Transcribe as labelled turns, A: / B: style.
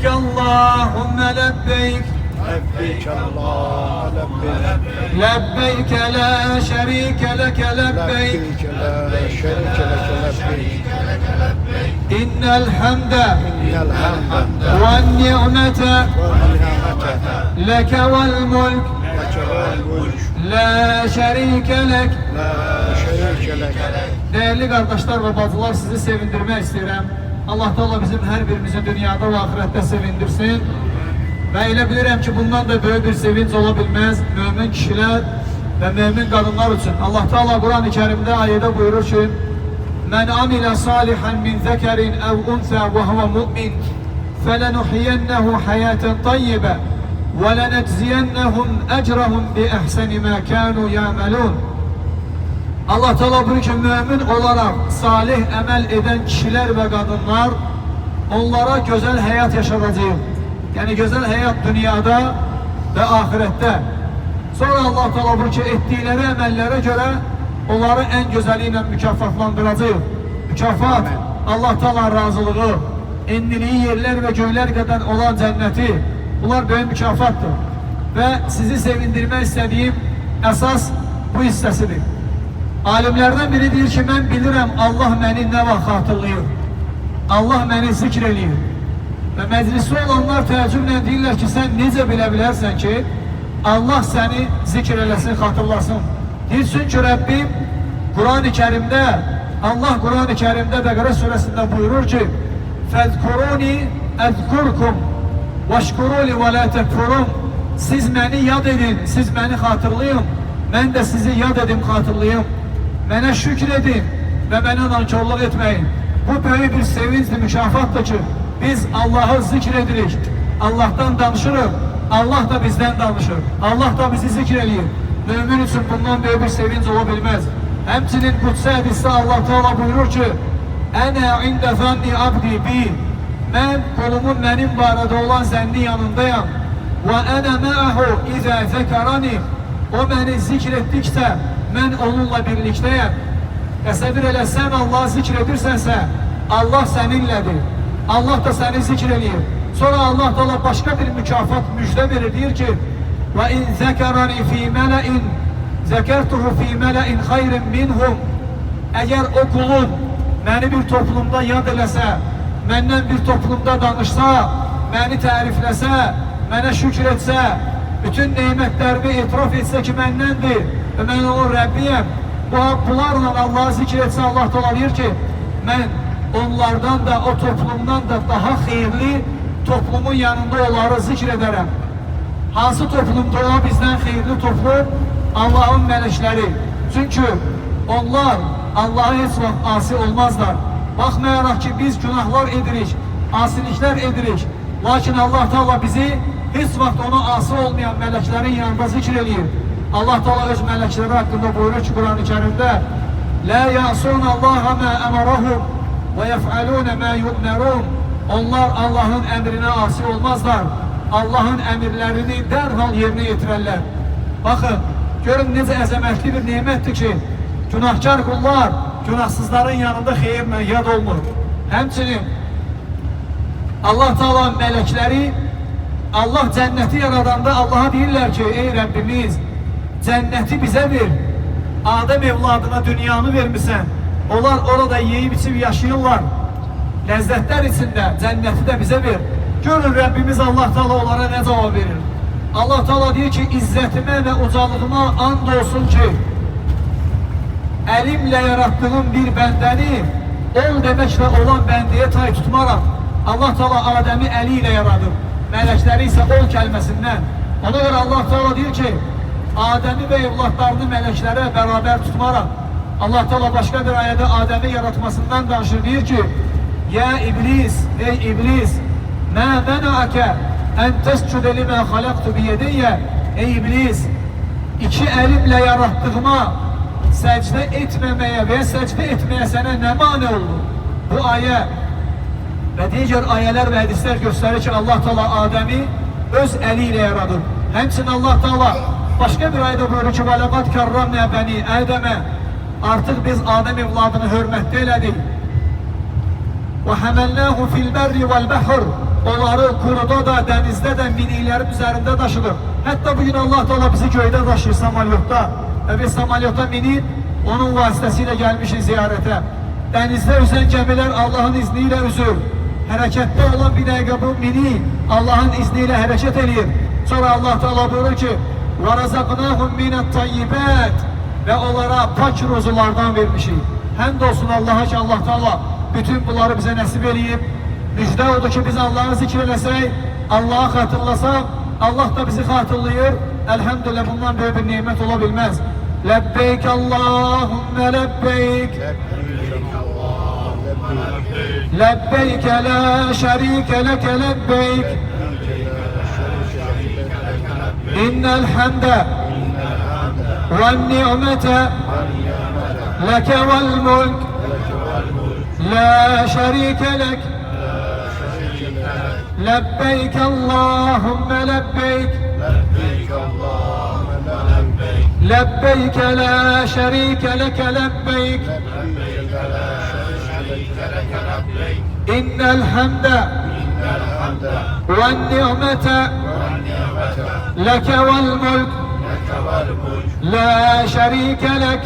A: اللهم لبيك
B: لبيك اللهم لبيك
A: لبيك لا شريك لك لبيك
B: لبيك لا شريك لك لبيك
A: إن الحمد
B: إن الحمد
A: والنعمة
B: والنعمة
A: لك والملك
B: لك والملك
A: لا şerike lek.
B: لا شريك لك.
A: Değerli kardeşler ve bacılar, sizi sevindirmek istedim. Allah Teala bizim her birimizi dünyada ve ahirette sevindirsin. Ve elə bilirəm ki, bundan da böyle bir sevinç olabilmez mümin kişiler ve mümin kadınlar için. Allah Teala Kur'an-ı Kerim'de ayette buyurur ki: "Men amile salihan min zekerin ev unsa ve huve mu'min, felenuhyiyennehu hayaten tayyibe ve lenecziyennehum ecrahum bi ehseni ma kanu ya'melun." Allah Teala buyuruyor ki, mümin olarak salih emel eden kişiler ve kadınlar, onlara güzel hayat yaşatacağım. Yani güzel hayat dünyada ve ahirette. Sonra Allah Teala buyuruyor ki, ettikleri emellere göre onları en güzeliyle mükafatlandıracağım. Mükafat, Allah Teala razılığı, enliliği yerler ve göyler kadar olan cenneti, bunlar böyle mükafattır. Ve sizi sevindirmek istediğim esas bu hissesidir. Alimlerden biri deyir ki, mən bilirəm Allah məni nə vaxt hatırlayır. Allah məni zikr eləyir. Və məclisi olanlar təəccüblə deyirlər ki, sən necə bilə bilərsən ki, Allah səni zikr eləsin, xatırlasın. Deyir, çünki Rəbbim Quran-ı Kerimdə, Allah Quran-ı Kerimdə Bəqərə surəsində buyurur ki, فَذْكُرُونِ اَذْكُرْكُمْ وَشْكُرُوا لِ وَلَا تَكْفُرُونَ. Siz məni yad edin, siz məni xatırlayın, mən də sizi yad edim, xatırlayım. Mənə şükür edin və mənə nankörlük etməyin. Bu böyük bir sevinçdir, mükafatdır ki, biz Allah'ı zikr edirik, Allah'tan danışırıq, Allah da bizden danışır, Allah da bizi zikr eləyir. Mümin için bundan böyük bir sevinç ola bilməz. Həmçinin Qudsi hədisdə Allah Teala buyurur ki, Ənə ində zanni abdi bi. Mən kolumun mənim barədə olan zənni yanındayam. Və ənə məəhu izə zəkərani. O məni zikr etdikcə mən onunla birlikdəyəm. Təsəvvür elə, sən Allah'ı zikr edirsənsə, Allah səninlədir. Allah da səni zikr eləyir. Sonra Allah da başqa bir mükafat müjdə verir, deyir ki, və in zəkərani fi mələin zəkərtuhu fi mələin xayrin minhum. Əgər o kulun məni bir toplumda yad eləsə, məndən bir toplumda danışsa, məni tərifləsə, mənə şükür etsə, bütün neymətlərimi etiraf etsə ki, məndəndir və mən onun Rəbbiyəm, bunlarla Allah'ı zikr etsə, Allah da deyir ki, mən onlardan da, o toplumdan da daha xeyirli toplumun yanında onları zikr edərəm. Hansı toplumda o bizdən xeyirli toplum? Allah'ın mələkləri. Çünki onlar Allah'a heç vaxt asi olmazlar. Baxmayaraq ki, biz günahlar edirik, asiliklər edirik. Lakin Allah Teala bizi heç vaxt ona asi olmayan mələklərin yanında zikr eləyir. Allah Teala öz mələkləri haqqında buyurur ki, Quran-ı Kerimdə La ya'sun Allaha ma amarahum ve yef'alun ma yu'merun. Onlar Allah'ın emrine asi olmazlar. Allah'ın emirlerini derhal yerine yetirərlər. Bakın, görün necə əzəmətli bir nemətdir ki, günahkar kullar günahsızların yanında xeyirlə yad olmur. Həmçinin Allah Teala mələkləri, Allah cənnəti yaradanda Allah'a deyirlər ki, ey Rəbbimiz, cənnəti bizə ver. Adəm evladına dünyanı vermişsən. Onlar orada yeyib içib yaşayırlar. Ləzzətlər içində cənnəti də bizə ver. Görün Rəbbimiz Allah Teala onlara nə cavab verir. Allah Teala deyir ki, izzətimə və ucalığıma and olsun ki, əlimlə yaratdığım bir bəndəni ol deməklə olan bəndiyə tay tutmaram. Allah Teala Adəmi əli ilə yaradır. Mələkləri isə ol kəlməsindən. Ona görə Allah Teala deyir ki, Adəmi və evlatlarını mələklərə bərabər tutmaram. Allah Teala başqa bir ayədə Adəmi yaratmasından danışır, deyir ki, Ya İblis, ey İblis, mə mənəəkə ən təscüdə limə xaləqtu biyədiyyə. Ey İblis, iki əlimlə yaratdığıma səcdə etməməyə və səcdə etməyə sənə nə mane oldu? Bu ayə və digər ayələr və hədislər göstərir ki, Allah Teala Adəmi öz əli ilə yaradır. Həmçinin Allah Teala başqa bir ayədə buyurur ki, وَلَقَدْ كَرَّمْنَا بَنِي Ədəmə. Artıq biz Adəm evladını hörmətli elədik. وَحَمَلْنَاهُ فِي الْبَرِّ وَالْبَحْرِ. onları quruda da, dənizdə də, miniklərin üzərində daşıdır. Hətta bugün Allah Teala bizi göydə daşıyır samalyotda. Və biz samalyota minib, onun vasitəsilə gəlmişik ziyarətə. Dənizdə üzən gəmilər Allahın izniyle üzür. Hərəkətdə olan bir dəqiqə bu mini Allahın izniyle hərəkət edir. Sonra Allah Teala buyurur ki, وَرَزَقْنَاهُمْ مِنَ الطَّيِّبَاتِ Ve onlara pak rozulardan vermişik. Həmd olsun Allah'a ki Allah Teala bütün bunları bize nasip eləyib. Müjde oldu ki biz Allah'ı zikr eləsək, Allah'ı xatırlasaq, Allah da bizi xatırlayır. Elhamdülillah bundan böyle bir nimet olabilmez. Lebbeyk Allahümme lebbeyk. Lebbeyk la şerike leke lebbeyk. İnnel hamde ve ni'mete leke vel mulk. La şerike lek. Lebbeyk Allahümme lebbeyk. لبيك لا شريك لك لبيك إن الحمد والنعمة لك والملك لا شريك لك.